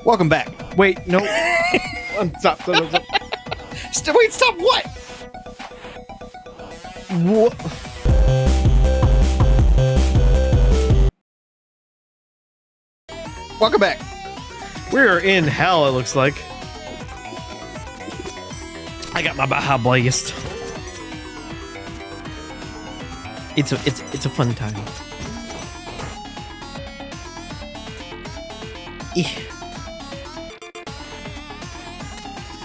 Welcome back. Wait, no. Stop. Wait, stop what? Welcome back. We're in hell, it looks like. I got my Baja Blast. It's a fun time.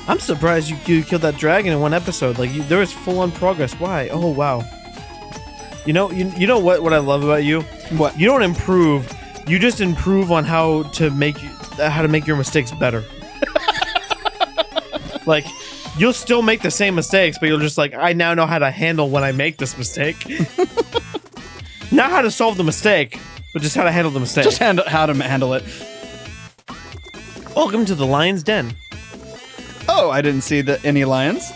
I'm surprised you killed that dragon in one episode. Like there was full on progress. Why? Oh wow. You know what I love about you? What? You don't improve. You just improve on how to make your mistakes better. Like you'll still make the same mistakes, but you'll just like, I now know how to handle when I make this mistake. Not how to solve the mistake, but just how to handle the mistake. Just how to handle it. Welcome to the Lion's Den. Oh, I didn't see any lions.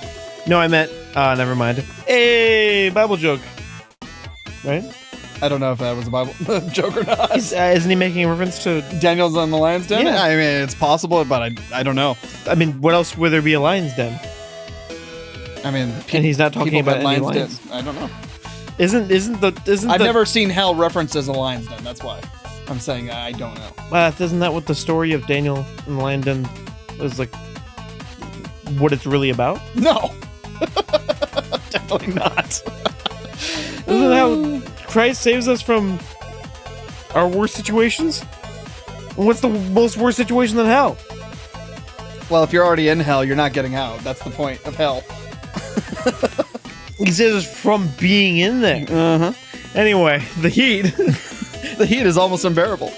No, I meant, never mind. Hey, Bible joke. Right? I don't know if that was a Bible joke or not. Isn't he making a reference to... Daniel's on the lion's den? Yeah. I mean, it's possible, but I don't know. I mean, what else would there be a lion's den? I mean... And he's not talking about any lions. I don't know. I've never seen hell referenced as a lion's den. That's why I'm saying I don't know. Isn't that what the story of Daniel and the lion den is like? What it's really about? No. Definitely not. Isn't that how Christ saves us from our worst situations? And what's the most worst situation than hell? Well, if you're already in hell, you're not getting out. That's the point of hell. He saves us from being in there. Uh-huh. Anyway, the heat. The heat is almost unbearable.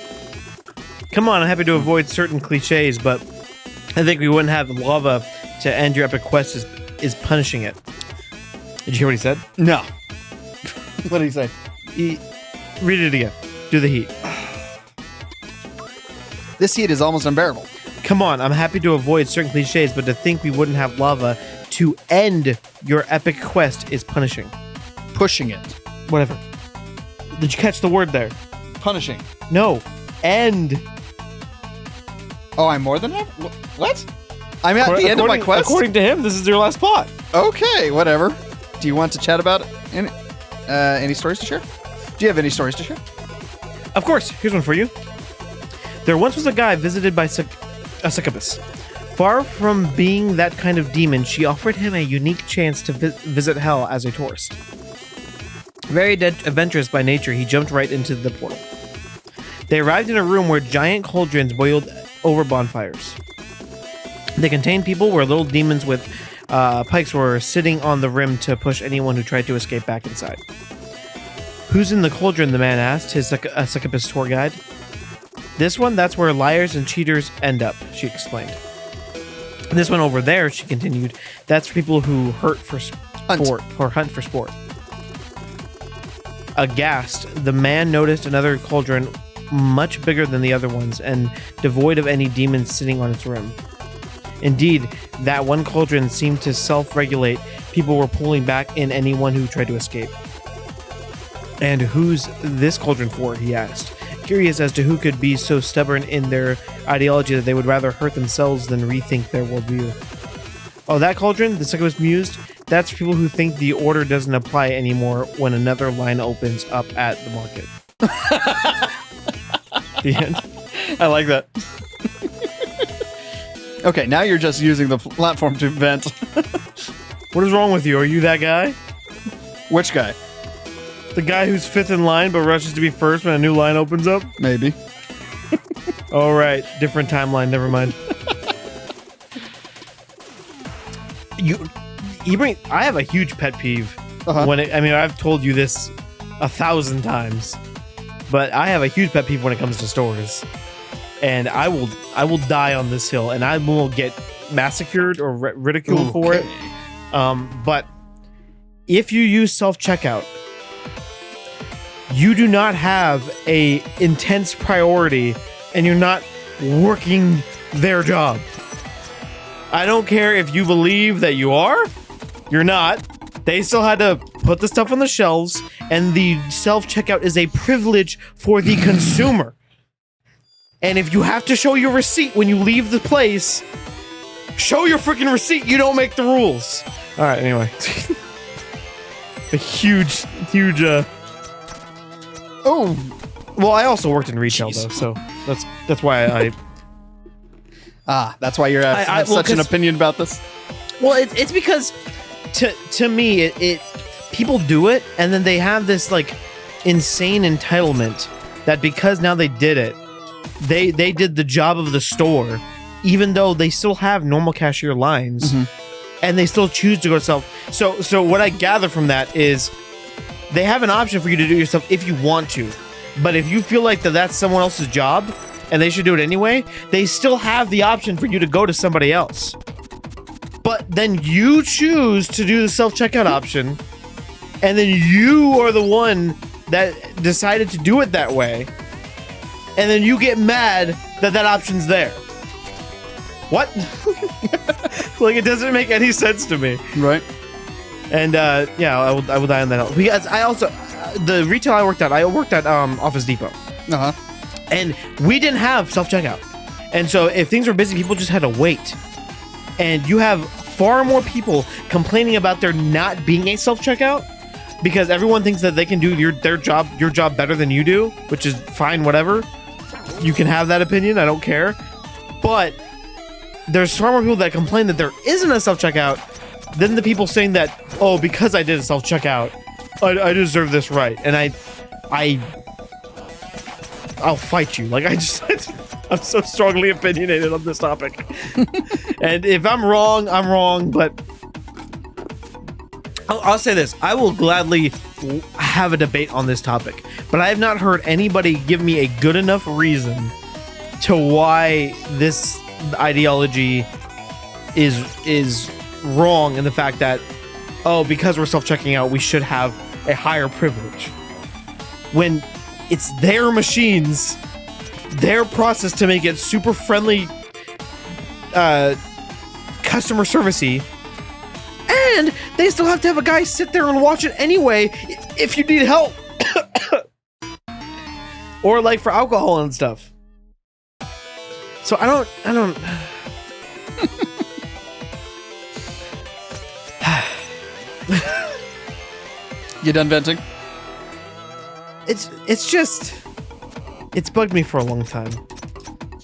Come on, I'm happy to avoid certain cliches, but I think we wouldn't have lava to end your epic quest is punishing it. Did you hear what he said? No. What did he say? Read it again. Do the heat. This heat is almost unbearable. Come on, I'm happy to avoid certain cliches, but to think we wouldn't have lava to end your epic quest is punishing. Pushing it. Whatever. Did you catch the word there? Punishing. No. End. Oh, I'm more than that? What? I'm at the end of my quest? According to him, this is your last spot. Okay, whatever. Do you want to chat about it? Any stories to share? Do you have any stories to share? Of course. Here's one for you. There once was a guy visited by a succubus. Far from being that kind of demon, she offered him a unique chance to visit hell as a tourist. Very adventurous by nature, he jumped right into the portal. They arrived in a room where giant cauldrons boiled over bonfires. They contained people where little demons with pikes were sitting on the rim to push anyone who tried to escape back inside. Who's in the cauldron, the man asked his succubus tour guide. This one, that's where liars and cheaters end up, she explained. This one over there, she continued, that's for people who hunt for sport. Aghast, the man noticed another cauldron much bigger than the other ones and devoid of any demons sitting on its rim. Indeed, that one cauldron seemed to self-regulate. People were pulling back in anyone who tried to escape. And who's this cauldron for? He asked, curious as to who could be so stubborn in their ideology that they would rather hurt themselves than rethink their worldview. Oh, that cauldron? The succubus mused. That's for people who think the order doesn't apply anymore when another line opens up at the market. The end. I like that. Okay, now you're just using the platform to vent. What is wrong with you? Are you that guy? Which guy? The guy who's fifth in line but rushes to be first when a new line opens up? Maybe. All right, different timeline. Never mind. I have a huge pet peeve when I've told you this 1,000 times, but I have a huge pet peeve when it comes to stores, and I will die on this hill, and I will get massacred or ridiculed for it. But if you use self-checkout, you do not have a intense priority, and you're not working their job. I don't care if you believe that you are. You're not. They still had to put the stuff on the shelves, and the self-checkout is a privilege for the consumer. And if you have to show your receipt when you leave the place, show your freaking receipt. You don't make the rules. All right, anyway. A huge. Oh, Well, I also worked in retail, Jeez. though, so that's why I... that's why you're have such an opinion about this. Well, it's because to me, it people do it, and then they have this like insane entitlement that because now they did it, they did the job of the store, even though they still have normal cashier lines, and they still choose to go to self. So what I gather from that is they have an option for you to do it yourself if you want to, but if you feel like that's someone else's job and they should do it anyway, they still have the option for you to go to somebody else. But then you choose to do the self-checkout option, and then you are the one that decided to do it that way, and then you get mad that option's there. What? Like, it doesn't make any sense to me. Right. And yeah, I will die on that hill. Because I also, the retail I worked at Office Depot. Uh-huh. And we didn't have self-checkout. And so if things were busy, people just had to wait. And you have far more people complaining about there not being a self-checkout because everyone thinks that they can do your job better than you do, which is fine, whatever. You can have that opinion, I don't care. But there's far more people that complain that there isn't a self-checkout than the people saying that, oh, because I did a self-checkout, I deserve this right. And I'll fight you. Like, I'm so strongly opinionated on this topic. And if I'm wrong, I'm wrong, but I'll say this. I will gladly have a debate on this topic, but I have not heard anybody give me a good enough reason to why this ideology is wrong in the fact that, oh, because we're self-checking out, we should have a higher privilege. When it's their machines, their process to make it super friendly, customer servicey, and they still have to have a guy sit there and watch it anyway if you need help. Or like for alcohol and stuff. So I don't You done venting? It's just, it's bugged me for a long time.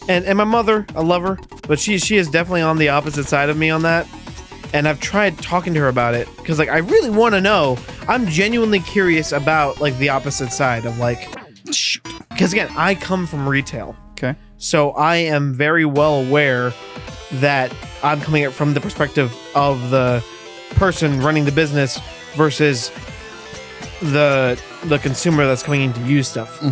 And my mother, I love her, but she is definitely on the opposite side of me on that. And I've tried talking to her about it because, like, I really want to know. I'm genuinely curious about, like, the opposite side of, like, shoot. Because again, I come from retail. Okay. So I am very well aware that I'm coming at from the perspective of the person running the business versus the consumer that's coming in to use stuff.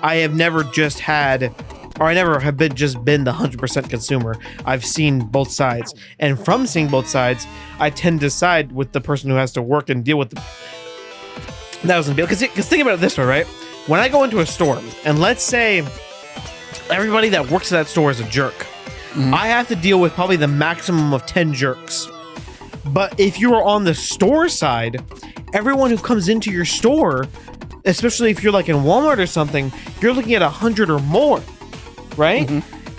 I have never just had, or I never have been the 100% consumer. I've seen both sides, and from seeing both sides, I tend to side with the person who has to work and deal with the. That was because think about it this way, right? When I go into a store, and let's say everybody that works at that store is a jerk, I have to deal with probably the maximum of 10 jerks. But if you are on the store side, everyone who comes into your store, especially if you're like in Walmart or something, you're looking at 100 or more, right?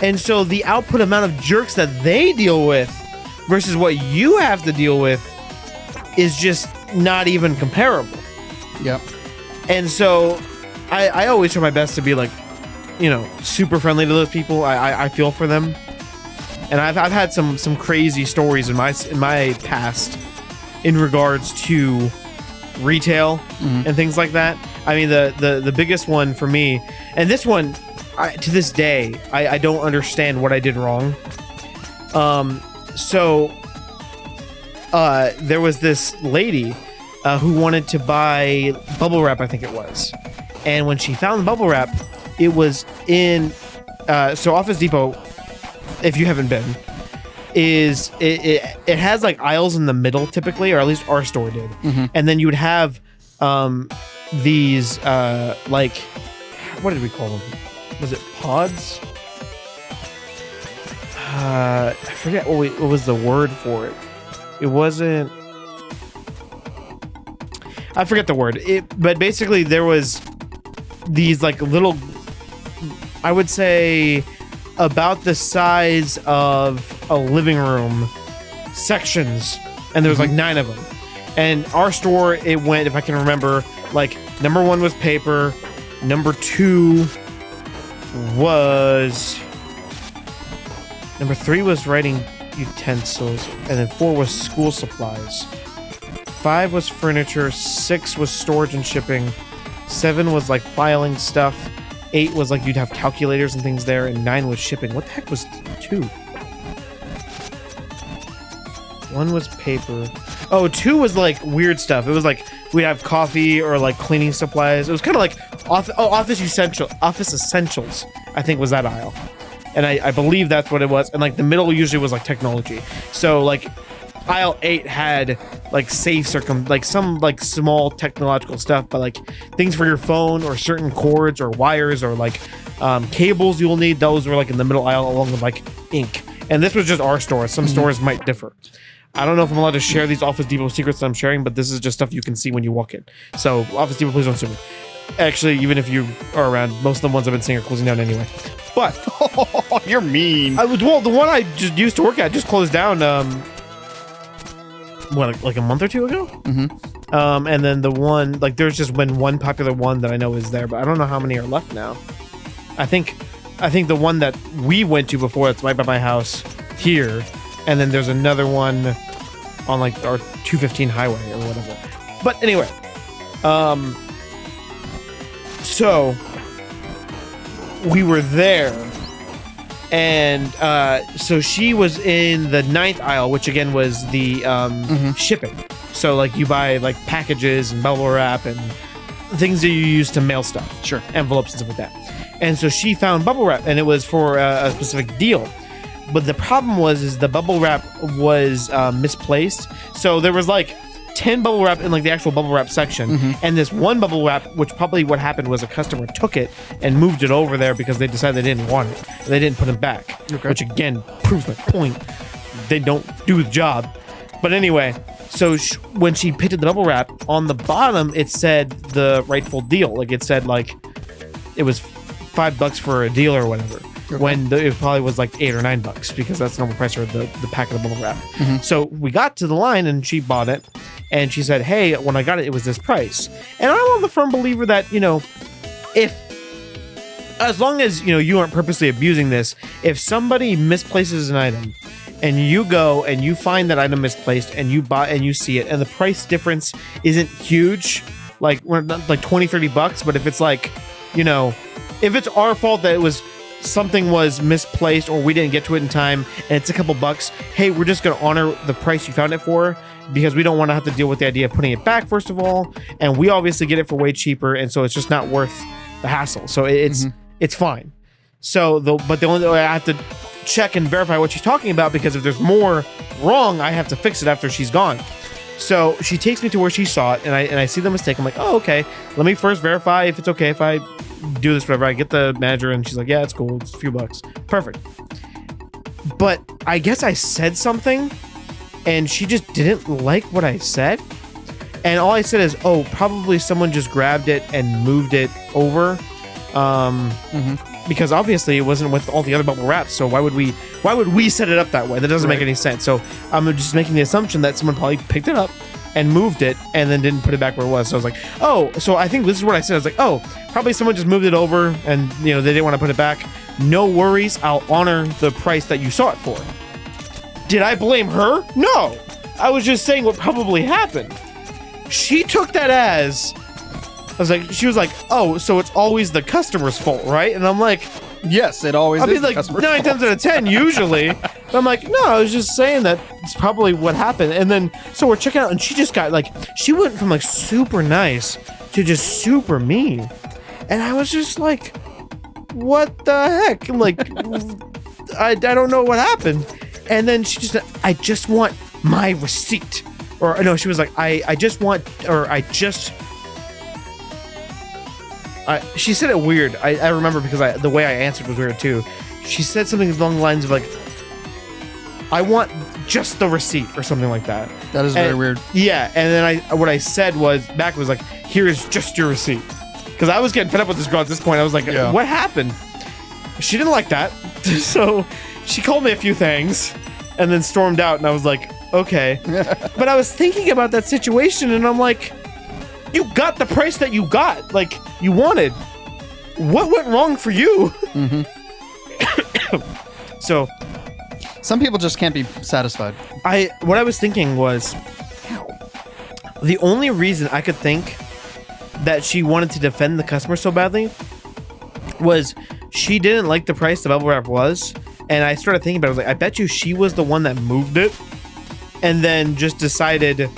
And so the output amount of jerks that they deal with versus what you have to deal with is just not even comparable. Yep. And so I always try my best to be like, you know, super friendly to those people. I feel for them. And I've had some crazy stories in my past in regards to retail and things like that. I mean, the biggest one for me, and this one, to this day, I don't understand what I did wrong. So there was this lady who wanted to buy bubble wrap, I think it was. And when she found the bubble wrap, it was in so Office Depot, if you haven't been, is it has like aisles in the middle typically, or at least our store did. And then you would have these like, what did we call them? Was it pods? I forget what was the word for it. It wasn't. I forget the word. But basically there was these like little, I would say about the size of a living room sections, and there was like 9 of them. And our store, it went, if I can remember, like number 1 was paper, number 2 was, number 3 was writing utensils, and then 4 was school supplies. 5 was furniture, 6 was storage and shipping, 7 was like filing stuff, 8 was like you'd have calculators and things there, and 9 was shipping. What the heck was 2? 1 was paper. Oh, 2 was like weird stuff. It was like we'd have coffee or like cleaning supplies. It was kind of like office essentials, I think was that aisle. And I believe that's what it was. And like the middle usually was like technology. So like aisle 8 had like safes or like some like small technological stuff, but like things for your phone or certain cords or wires or like cables you'll need, those were like in the middle aisle along with like ink. And this was just our store. Some stores might differ. I don't know if I'm allowed to share these Office Depot secrets that I'm sharing, but this is just stuff you can see when you walk in. So Office Depot, please don't sue me. Actually, even if you are around, most of the ones I've been seeing are closing down anyway. But you're mean. Well, the one I just used to work at just closed down. What, like a month or 2 ago? Mm-hmm. And then the one, like, there's just been one popular one that I know is there, but I don't know how many are left now. I think the one that we went to before, that's right by my house here, and then there's another one on like our 215 highway or whatever. But anyway, so we were there, and so she was in the 9th aisle, which again was the shipping. So like you buy like packages and bubble wrap and things that you use to mail stuff. Sure. Envelopes and stuff like that. And so she found bubble wrap, and it was for a specific deal. But the problem is the bubble wrap was misplaced. So there was like 10 bubble wrap in like the actual bubble wrap section, and this one bubble wrap, which probably what happened was a customer took it and moved it over there because they decided they didn't want it. And they didn't put it back, which again proves my point. They don't do the job. But anyway, so when she picked up the bubble wrap, on the bottom it said the rightful deal. Like it said like it was $5 for a deal or whatever. When it probably was like $8 or $9 because that's the normal price for the packet of bubble wrap. So we got to the line and she bought it, and she said, "Hey, when I got it, it was this price." And I'm a firm believer that, you know, if as long as you aren't purposely abusing this, if somebody misplaces an item and you go and you find that item misplaced and you buy and you see it and the price difference isn't huge, like we're not like $20-$30, but if it's like, if it's our fault that it was something was misplaced or we didn't get to it in time and it's a couple bucks, hey, we're just going to honor the price you found it for because we don't want to have to deal with the idea of putting it back, first of all, and we obviously get it for way cheaper, and so it's just not worth the hassle. So it's fine. So but the only way I have to check and verify what she's talking about, because if there's more wrong, I have to fix it after she's gone. So she takes me to where she saw it, and I see the mistake. I'm like, oh, okay, let me first verify if it's okay if I do this, whatever. I get the manager, and she's like, yeah, it's cool, it's a few bucks. Perfect. But I guess I said something, and she just didn't like what I said. And all I said is, oh, probably someone just grabbed it and moved it over. Because obviously it wasn't with all the other bubble wraps, so why would we set it up that way? That doesn't make any sense. So I'm just making the assumption that someone probably picked it up and moved it and then didn't put it back where it was. So I was like, oh, so I think this is what I said. I was like, oh, probably someone just moved it over and they didn't want to put it back. No worries, I'll honor the price that you saw it for. Did I blame her? No, I was just saying what probably happened. She took that as, she was like, oh, so it's always the customer's fault, right? And I'm like, yes, it always is the customer's 9 times out of 10 usually. But I'm like, no, I was just saying that it's probably what happened. And then so we're checking out, and she just got she went from super nice to just super mean. And I was just like, what the heck? I don't know what happened. And then she just, I just want my receipt. Or no, she was like, she said it weird. I remember because the way I answered was weird too. She said something along the lines of I want just the receipt or something like that. That is very weird. Yeah, and then what I said was here is just your receipt. Because I was getting fed up with this girl at this point. I was like, What happened? She didn't like that. So she called me a few things and then stormed out. And I was like, okay. But I was thinking about that situation and I'm like, you got the price that you got. Like, you wanted. What went wrong for you? Mm-hmm. So some people just can't be satisfied. What I was thinking was, the only reason I could think that she wanted to defend the customer so badly was she didn't like the price the bubble wrap was. And I started thinking about it. I was like, I bet you she was the one that moved it and then just decided,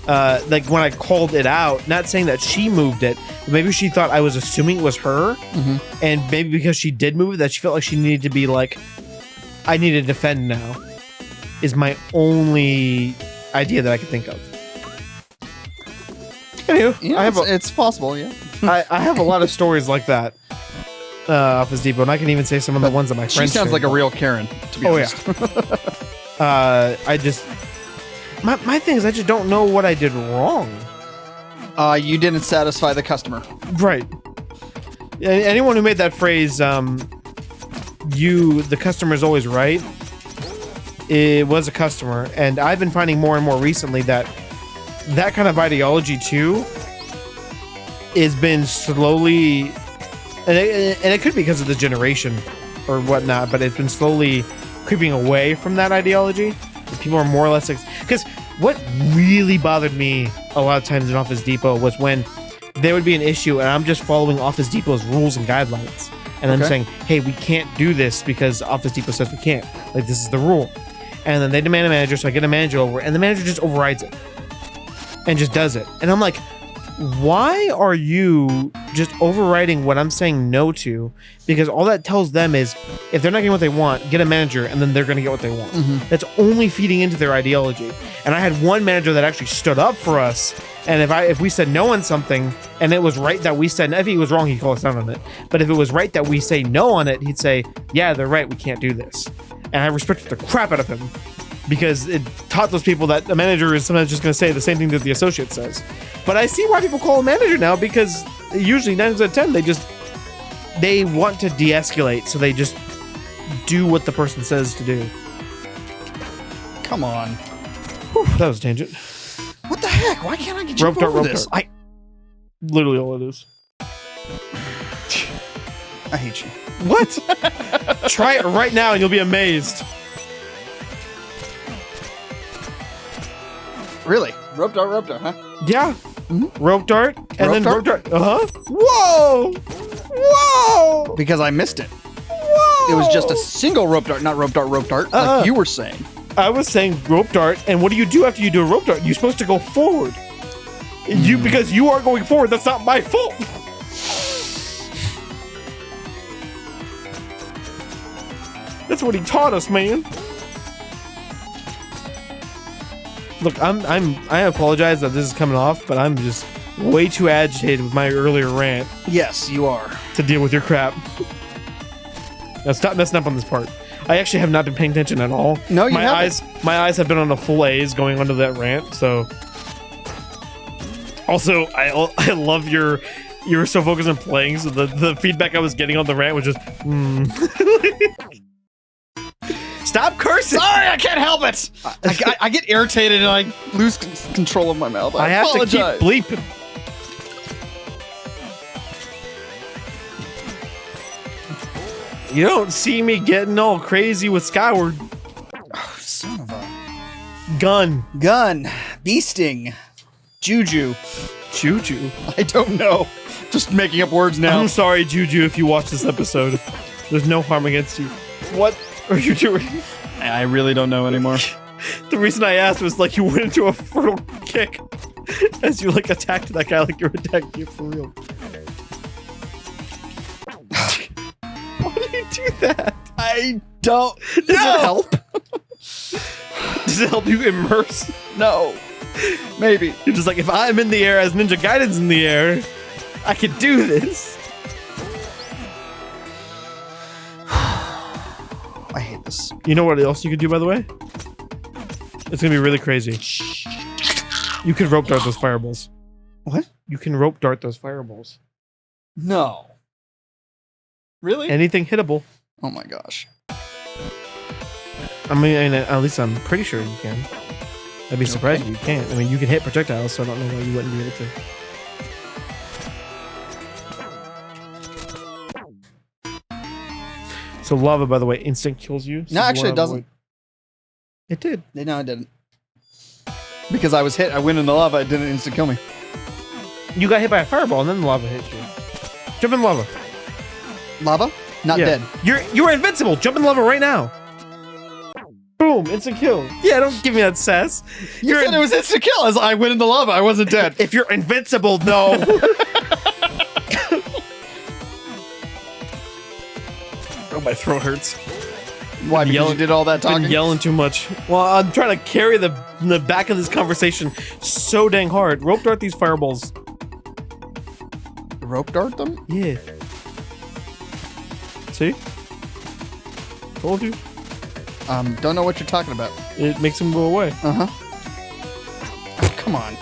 like when I called it out, not saying that she moved it, but maybe she thought I was assuming it was her. Mm-hmm. And maybe because she did move it, that she felt like she needed to be like, I need to defend now, is my only idea that I could think of. Anywho, Yeah, it's possible, yeah. I have a lot of stories like that. Office Depot, and I can even say some of the ones that my friends. She sounds like a real Karen, to be honest. Yeah. I just my thing is I just don't know what I did wrong. You didn't satisfy the customer. Right. Anyone who made that phrase, the customer's always right, it was a customer, and I've been finding more and more recently that kind of ideology too has been slowly. And it could be because of the generation or whatnot, but it's been slowly creeping away from that ideology. People are more or less... Because what really bothered me a lot of times in Office Depot was when there would be an issue and I'm just following Office Depot's rules and guidelines. And I'm saying, hey, we can't do this because Office Depot says we can't. Like, this is the rule. And then they demand a manager, so I get a manager over, and the manager just overrides it. And just does it. And I'm like... Why are you just overriding what I'm saying no to? Because all that tells them is if they're not getting what they want, get a manager and then they're going to get what they want. Mm-hmm. That's only feeding into their ideology. And I had one manager that actually stood up for us. And if we said no on something and it was right that we said, if he was wrong, he'd call us out on it. But if it was right that we say no on it, he'd say, yeah, they're right. We can't do this. And I respected the crap out of him. Because it taught those people that a manager is sometimes just going to say the same thing that the associate says. But I see why people call a manager now, because usually 9 out of 10, they want to de-escalate, so they just do what the person says to do. Come on. Whew, that was a tangent. What the heck? Why can't I get you over this? Literally all it is. I hate you. What? Try it right now and you'll be amazed. Really? Rope dart, huh? Yeah. Mm-hmm. Rope dart, and then rope dart. Uh-huh. Whoa! Whoa! Because I missed it. Whoa! It was just a single rope dart, not rope dart, like you were saying. I was saying rope dart, and what do you do after you do a rope dart? You're supposed to go forward. Because you are going forward, that's not my fault. That's what he taught us, man. Look, I apologize that this is coming off, but I'm just way too agitated with my earlier rant. Yes, you are. To deal with your crap. Now stop messing up on this part. I actually have not been paying attention at all. No, you haven't. My eyes have been on a full A's going onto that rant, so... Also, I love you were so focused on playing, so the feedback I was getting on the rant was just... Stop cursing! Sorry, I can't help it! I get irritated and I lose control of my mouth. I have apologize. to keep bleeping. You don't see me getting all crazy with Skyward. Oh, son of a... Gun. Bee sting. Juju. I don't know. Just making up words now. I'm sorry, Juju, if you watch this episode. There's no harm against you. What are you doing? I really don't know anymore. The reason I asked was like you went into a fertile kick as you like attacked that guy like you were attacking you for real. Why do you do that? I don't. Does it help? Does it help you immerse? No. Maybe. You're just like, if I'm in the air as Ninja Gaiden's in the air, I could do this. I hate this. You know what else you could do, by the way? It's gonna be really crazy. You could rope dart those fireballs. What? You can rope dart those fireballs. No. Really? Anything hittable. Oh my gosh. I mean, at least I'm pretty sure you can. I'd be surprised if you can't. I mean, you can hit projectiles, so I don't know why you wouldn't be able to. So lava, by the way, instant kills you. So No, actually, it doesn't. It did. No, it didn't. Because I was hit. I went in the lava. It didn't instant kill me. You got hit by a fireball, and then the lava hit you. Jump in lava. Lava? Not dead. You're invincible. Jump in lava right now. Boom! Instant kill. Yeah, don't give me that sass. You said it was instant kill as I went in the lava. I wasn't dead. If you're invincible, no. Oh, my throat hurts. Why? Because you did all that talking? Been yelling too much. Well, I'm trying to carry the back of this conversation so dang hard. Rope dart these fireballs. Rope dart them? Yeah. See? Told you. Don't know what you're talking about. It makes them go away. Uh-huh. Oh, come on.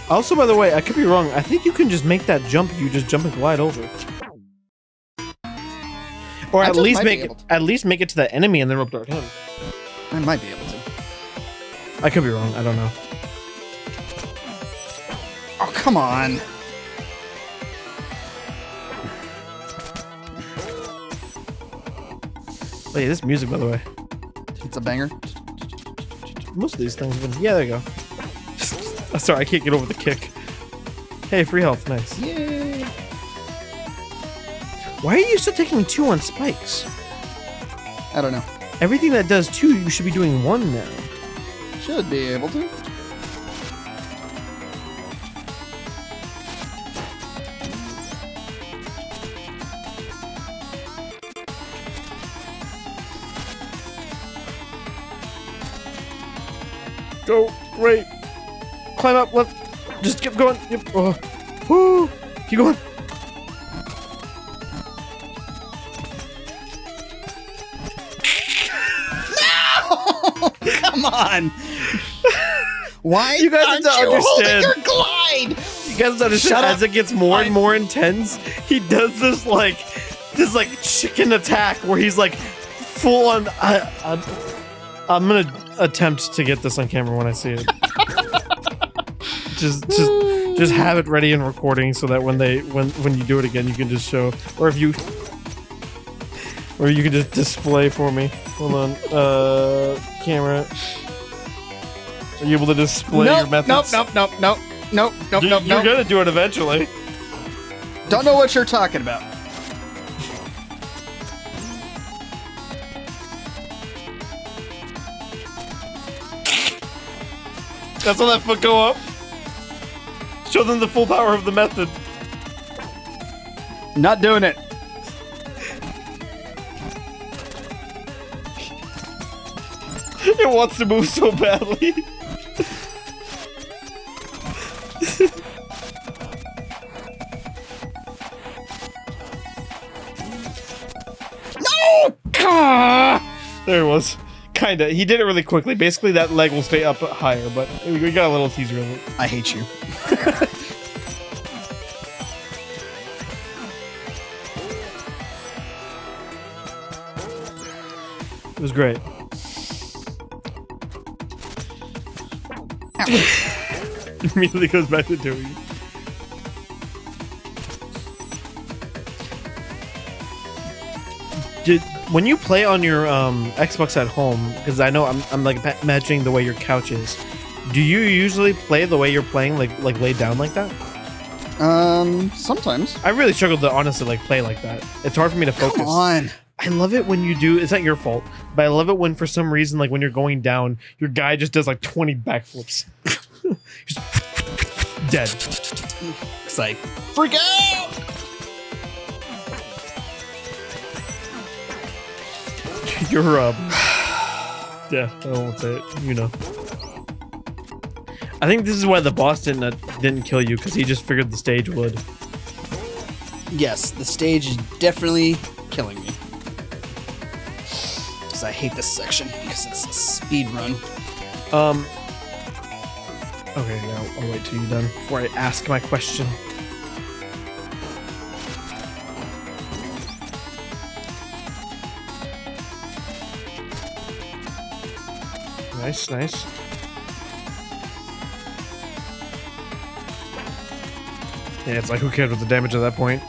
Also, by the way, I could be wrong. I think you can just make that jump if you just jump and glide over. Or at least make it to the enemy and then rope dart him. I might be able to. I could be wrong. I don't know. Oh, come on. Wait, this music, by the way. It's a banger. Most of these things have been... Yeah, there you go. Sorry, I can't get over the kick. Hey, free health. Nice. Yay. Why are you still taking 2 on spikes? I don't know. Everything that does 2, you should be doing 1 now. Should be able to. Go right. Climb up left. Just keep going. Yep. Oh. Woo. Keep going. No! Come on. Why You guys aren't have to you holding understand. your glide? You guys don't understand. As it gets more and more intense, he does this like chicken attack where he's like full on. I'm gonna attempt to get this on camera when I see it. just have it ready in recording so that when you do it again, you can just show, or you can just display for me. Hold on, camera. Are you able to display your methods? Nope. You're gonna do it eventually. Don't know what you're talking about. That's how that foot go up. Show them the full power of the method. Not doing it. It wants to move so badly. No! There it was. Kinda. He did it really quickly. Basically, that leg will stay up higher, but we got a little teaser of it. I hate you. It was great. Immediately goes back to doing it. When you play on your Xbox at home, because I know I'm like imagining the way your couch is, do you usually play the way you're playing, like laid down like that? Sometimes. I really struggle to honestly like play like that. It's hard for me to focus. Come on. I love it when you do. It's not your fault, but I love it when for some reason, like when you're going down, your guy just does like 20 backflips. Just dead. It's like freak out. You're yeah, I won't say it. You know. I think this is why the boss didn't kill you, because he just figured the stage would. Yes, the stage is definitely killing me. Because I hate this section because it's a speed run. Okay, yeah, I'll wait till you're done before I ask my question. Nice, nice. Yeah, it's like, who cares with the damage at that point?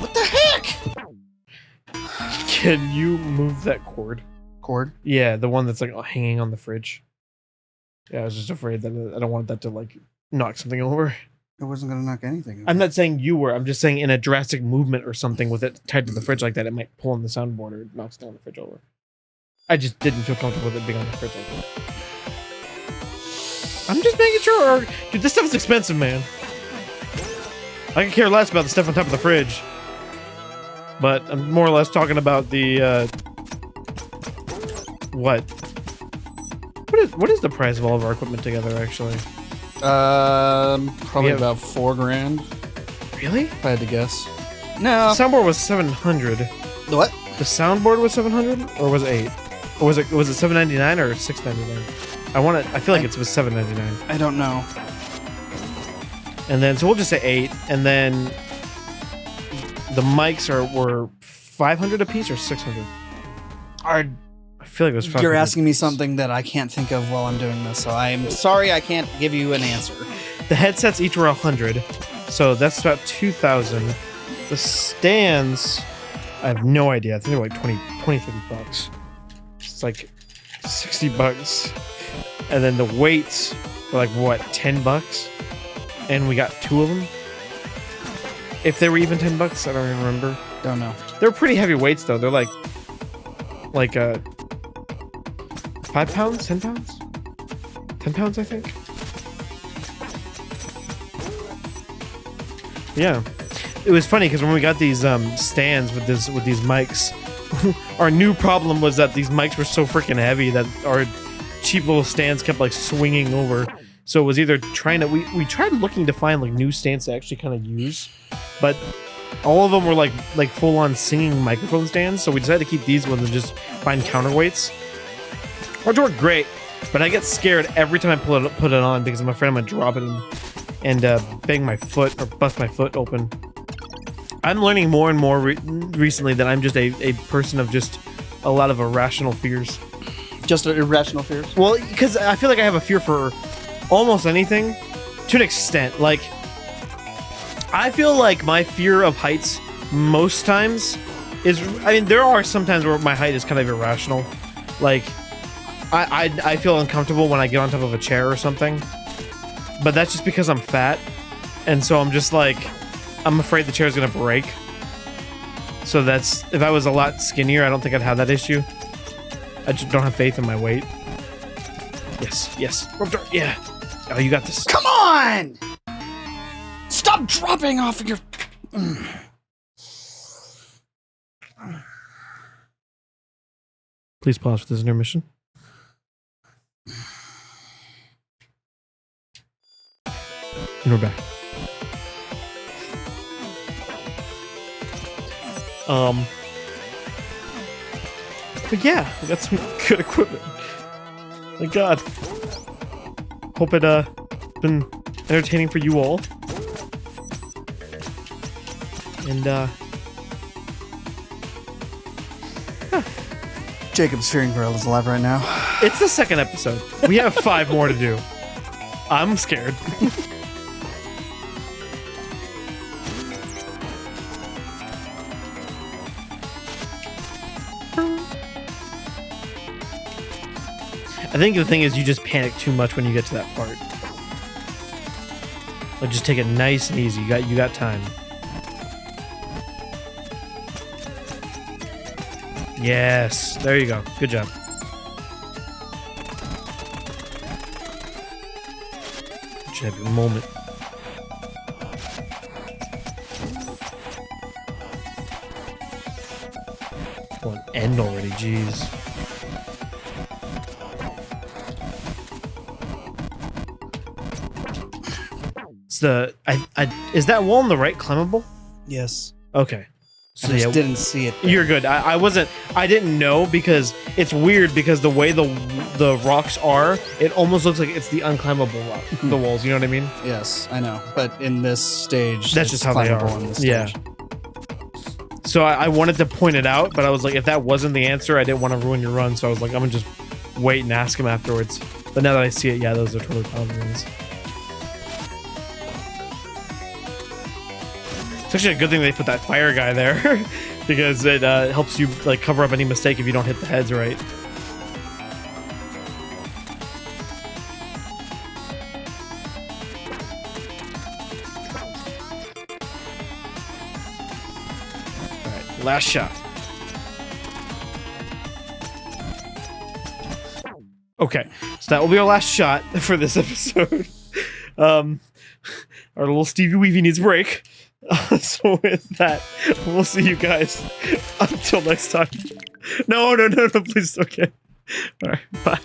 What the heck? Can you move that cord? Cord? Yeah, the one that's like hanging on the fridge. Yeah, I was just afraid that I don't want that to like knock something over. It wasn't gonna knock anything over. I'm not saying you were. I'm just saying in a drastic movement or something with it tied to the fridge like that, it might pull on the soundboard or it knocks down the fridge over. I just didn't feel comfortable with it being on the fridge like that. I'm just making sure. Dude, this stuff is expensive, man. I could care less about the stuff on top of the fridge. But I'm more or less talking about the, what? What is the price of all of our equipment together, actually? Probably about $4,000. Really? If I had to guess. The No. soundboard was 700. The what? The soundboard was 700, or was it 8? Or was it 799 or 699? I feel like it was 799. I don't know. And then so we'll just say 8, and then the mics were 500 a piece or 600. I feel like it was 500. You're asking me something that I can't think of while I'm doing this, so I'm sorry I can't give you an answer. The headsets each were 100, so that's about 2,000. The stands, I have no idea. I think they're like 20, 30 bucks. It's like 60 bucks. And then the weights were like, what, 10 bucks? And we got 2 of them. If they were even 10 bucks, I don't even remember. Don't know. They're pretty heavy weights, though. They're like 5 pounds, 10 pounds? 10 pounds, I think. Yeah. It was funny because when we got these stands with these mics, our new problem was that these mics were so freaking heavy that our cheap little stands kept like swinging over. So it was either we tried looking to find like new stands to actually kind of use, but all of them were like full on singing microphone stands. So we decided to keep these ones and just find counterweights, which worked great. But I get scared every time I put it on because I'm afraid I'm gonna drop it and bang my foot or bust my foot open. I'm learning more and more recently that I'm just a person of just a lot of irrational fears. Just irrational fears? Well, because I feel like I have a fear for almost anything to an extent. Like, I feel like my fear of heights most times is, I mean, there are some times where my height is kind of irrational. Like, I feel uncomfortable when I get on top of a chair or something. But that's just because I'm fat. And so I'm just like, I'm afraid the chair's gonna break. So that's, if I was a lot skinnier, I don't think I'd have that issue. I just don't have faith in my weight. Yes. Yeah. Oh, you got this. Come on! Stop dropping off of your... Please pause for this intermission. And we're back. But yeah, we got some good equipment. Thank God. Hope it been entertaining for you all. And Jacob's fearing Gorilla's alive right now. it's the second episode. We have 5 more to do. I'm scared. I think the thing is you just panic too much when you get to that part. Like, just take it nice and easy. You got time. Yes, there you go. Good job. You should have your moment. Well, an end already, jeez. Is that wall on the right climbable? Yes. Okay. So I just didn't see it there. You're good. I didn't know because it's weird because the way the rocks are, it almost looks like it's the unclimbable rock, the walls, you know what I mean? Yes, I know. But in this stage, That's just how they are. on this Yeah. stage. So I wanted to point it out, but I was like, if that wasn't the answer, I didn't want to ruin your run. So I was like, I'm gonna just wait and ask him afterwards. But now that I see it, yeah, those are totally positive ones. It's actually a good thing they put that fire guy there because it helps you like cover up any mistake if you don't hit the heads right. Alright, last shot. Okay, so that will be our last shot for this episode. Our little Stevie Weavy needs a break. So with that, we'll see you guys until next time. No, please, okay. All right, bye.